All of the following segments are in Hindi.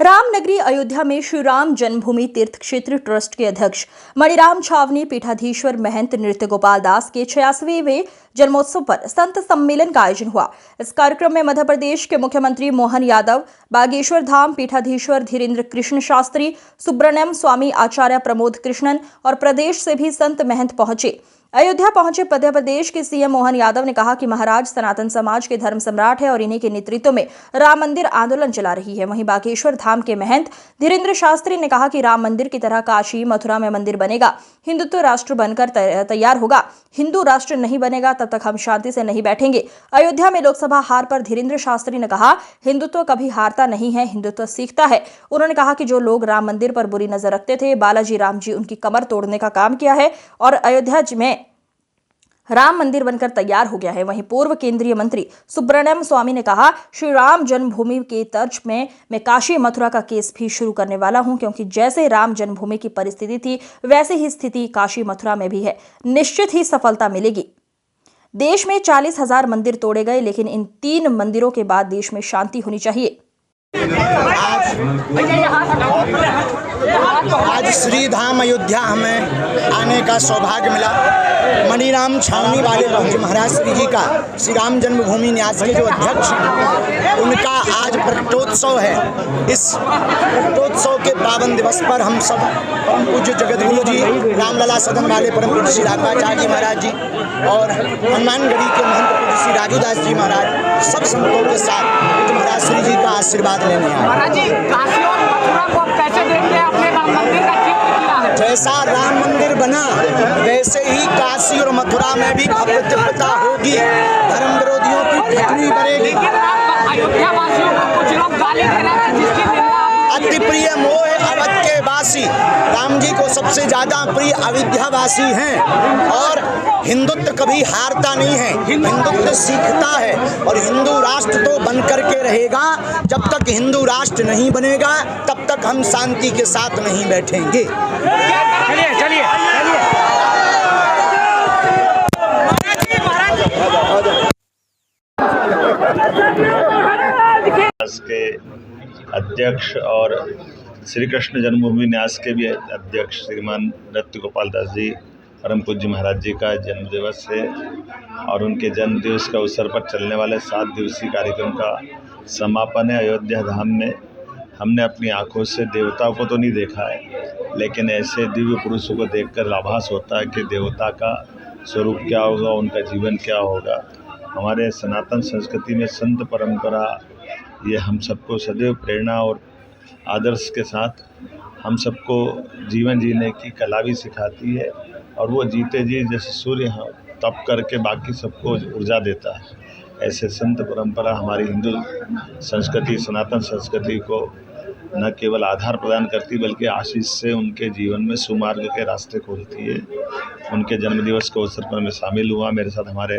रामनगरी अयोध्या में श्री राम जन्मभूमि तीर्थ क्षेत्र ट्रस्ट के अध्यक्ष मणिराम छावनी पीठाधीश्वर महंत नृत्य गोपाल दास के 86वें जन्मोत्सव पर संत सम्मेलन का आयोजन हुआ। इस कार्यक्रम में मध्य प्रदेश के मुख्यमंत्री मोहन यादव, बागेश्वर धाम पीठाधीश्वर धीरेन्द्र कृष्ण शास्त्री, सुब्रह्मण्यम स्वामी आचार्य प्रमोद कृष्णन और प्रदेश से भी संत महंत पहुंचे। अयोध्या पहुंचे मध्य प्रदेश के सीएम मोहन यादव ने कहा कि महाराज सनातन समाज के धर्म सम्राट है और इन्हीं के नेतृत्व में राम मंदिर आंदोलन चला रही है। वहीं बागेश्वर धाम के महंत धीरेन्द्र शास्त्री ने कहा कि राम मंदिर की तरह काशी मथुरा में मंदिर बनेगा, हिंदुत्व राष्ट्र बनकर तैयार होगा। हिंदू राष्ट्र नहीं बनेगा तब तक हम शांति से नहीं बैठेंगे। अयोध्या में लोकसभा हार पर धीरेन्द्र शास्त्री ने कहा, हिंदुत्व कभी हारता नहीं है, हिंदुत्व सीखता है। उन्होंने कहा कि जो लोग राम मंदिर पर बुरी नजर रखते थे, बालाजी राम जी उनकी कमर तोड़ने का काम किया है और अयोध्या में राम मंदिर बनकर तैयार हो गया है। वहीं पूर्व केंद्रीय मंत्री सुब्रह्मण्यम स्वामी ने कहा, श्री राम जन्मभूमि के तर्ज में मैं काशी मथुरा का केस भी शुरू करने वाला हूं, क्योंकि जैसे राम जन्मभूमि की परिस्थिति थी वैसे ही स्थिति काशी मथुरा में भी है। निश्चित ही सफलता मिलेगी। देश में 40,000 मंदिर तोड़े गए, लेकिन इन 3 मंदिरों के बाद देश में शांति होनी चाहिए। आज श्री धाम अयोध्या हमें आने का सौभाग्य मिला। मणिराम छावनी वाले जी महाराज श्री जी का श्री राम जन्मभूमि न्यास के जो अध्यक्ष हैं, उनका आज प्रकटोत्सव है। इस प्रकटोत्सव के पावन दिवस पर हम सब परम पूज्य जगतगुरु जी रामलला सदन वाले परम पूज्य श्री राघवाचार्य जी महाराज जी और हनुमानगढ़ी के महंत पूज्य श्री राजूदास जी महाराज सब संतों के साथ महाराज श्री जी का आशीर्वाद लेने आए। महाराज जी, काशी और मथुरा को आप कैसे देखते हैं? आपने राम मंदिर का चित्र किया है। जैसा राम मंदिर बना वैसे ही काशी और मथुरा में भी भव्य दिव्यता होगी, धर्म विरोधियों की ठिकरी बनेगी। लेकिन अयोध्या वासियों को कुछ लोग गाली दे रहे हैं, जिसकी निंदा अति प्रिय मोह अवध के वासी, राम जी को सबसे ज्यादा प्रिय अयोध्यावासी हैं और हिंदुत्व कभी हारता नहीं है, हिंदुत्व सीखता है और हिंदू राष्ट्र तो बन करके रहेगा। जब तक हिंदू राष्ट्र नहीं बनेगा तब तक हम शांति के साथ नहीं बैठेंगे। चलिए के अध्यक्ष और श्री कृष्ण जन्मभूमि न्यास के भी अध्यक्ष श्रीमान नृत्य गोपाल दास जी परम पूज्य महाराज जी का जन्म दिवस है और उनके जन्म दिवस के अवसर पर चलने वाले 7 दिवसीय कार्यक्रम का समापन है। अयोध्या धाम में हमने अपनी आंखों से देवताओं को तो नहीं देखा है, लेकिन ऐसे दिव्य पुरुषों को देखकर आभास होता है कि देवता का स्वरूप क्या होगा, उनका जीवन क्या होगा। हमारे सनातन संस्कृति में संत परंपरा ये हम सबको सदैव प्रेरणा और आदर्श के साथ हम सबको जीवन जीने की कला भी सिखाती है और वो जीते जी जैसे सूर्य तप करके बाकी सबको ऊर्जा देता है, ऐसे संत परंपरा हमारी हिंदू संस्कृति सनातन संस्कृति को न केवल आधार प्रदान करती बल्कि आशीष से उनके जीवन में सुमार्ग के रास्ते खोलती है। उनके जन्मदिवस के अवसर पर मैं शामिल हुआ। मेरे साथ हमारे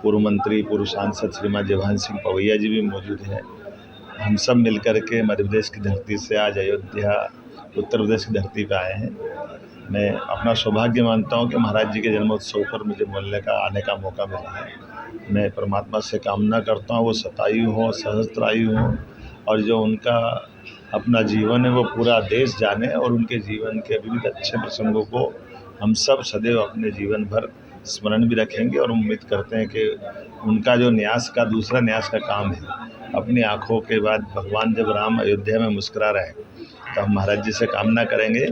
पूर्व मंत्री पूर्व सांसद श्रीमान जयभान सिंह पवैया जी भी मौजूद हैं। हम सब मिलकर के मध्य प्रदेश की धरती से आज अयोध्या उत्तर प्रदेश की धरती पर आए हैं। मैं अपना सौभाग्य मानता हूं कि महाराज जी के जन्मोत्सव पर मुझे बोलने का आने का मौका मिला है। मैं परमात्मा से कामना करता हूं वो शतायु हों सहस्त्रायु हों और जो उनका अपना जीवन है वो पूरा देश जाने और उनके जीवन के विविध अच्छे प्रसंगों को हम सब सदैव अपने जीवन भर स्मरण भी रखेंगे और उम्मीद करते हैं कि उनका जो न्यास का दूसरा न्यास का काम है, अपनी आँखों के बाद भगवान जब राम अयोध्या में मुस्कुरा रहे तो हम महाराज जी से कामना करेंगे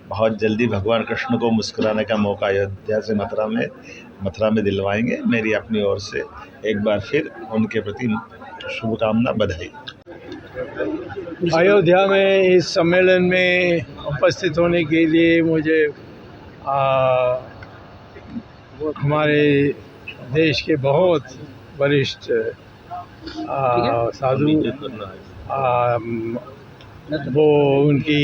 बहुत जल्दी भगवान कृष्ण को मुस्कुराने का मौका अयोध्या से मथुरा में दिलवाएंगे। मेरी अपनी ओर से एक बार फिर उनके प्रति शुभकामना, बधाई। अयोध्या में इस सम्मेलन में उपस्थित होने के लिए मुझे हमारे देश के बहुत वरिष्ठ साधु वो उनकी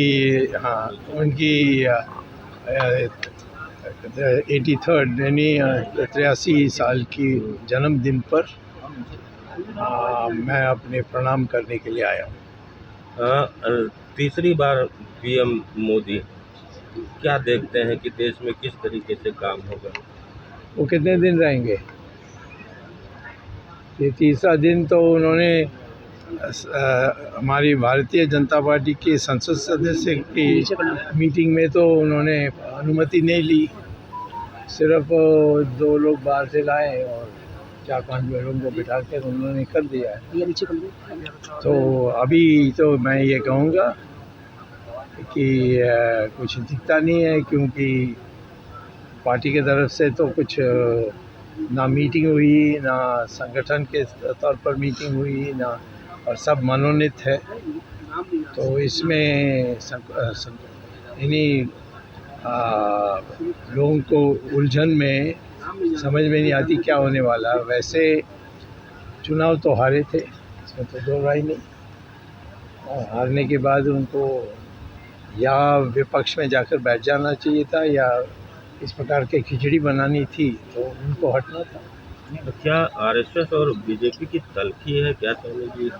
83rd यानी 83 साल की जन्मदिन पर मैं अपने प्रणाम करने के लिए आया हूँ। तीसरी बार पीएम मोदी, क्या देखते हैं कि देश में किस तरीके से काम होगा? वो कितने दिन रहेंगे? ये तीसरा दिन तो उन्होंने हमारी भारतीय जनता पार्टी के संसद सदस्य की मीटिंग में तो उन्होंने अनुमति नहीं ली, सिर्फ 2 लोग बाहर से लाए और 4-5 लोगों को बिठा कर उन्होंने कर दिया है। तो अभी तो मैं ये कहूँगा कि कुछ दिखता नहीं है, क्योंकि पार्टी की तरफ से तो कुछ ना मीटिंग हुई, ना संगठन के तौर पर मीटिंग हुई, ना, और सब मनोनीत है। तो इसमें इन्हीं लोगों को उलझन में समझ में नहीं आती क्या होने वाला। वैसे चुनाव तो हारे थे, इसमें तो दो राय नहीं, और हारने के बाद उनको या विपक्ष में जाकर बैठ जाना चाहिए था, या इस प्रकार की खिचड़ी बनानी थी तो उनको हटना था। तो क्या आरएसएस और बीजेपी की तलखी है क्या स्वामी जी?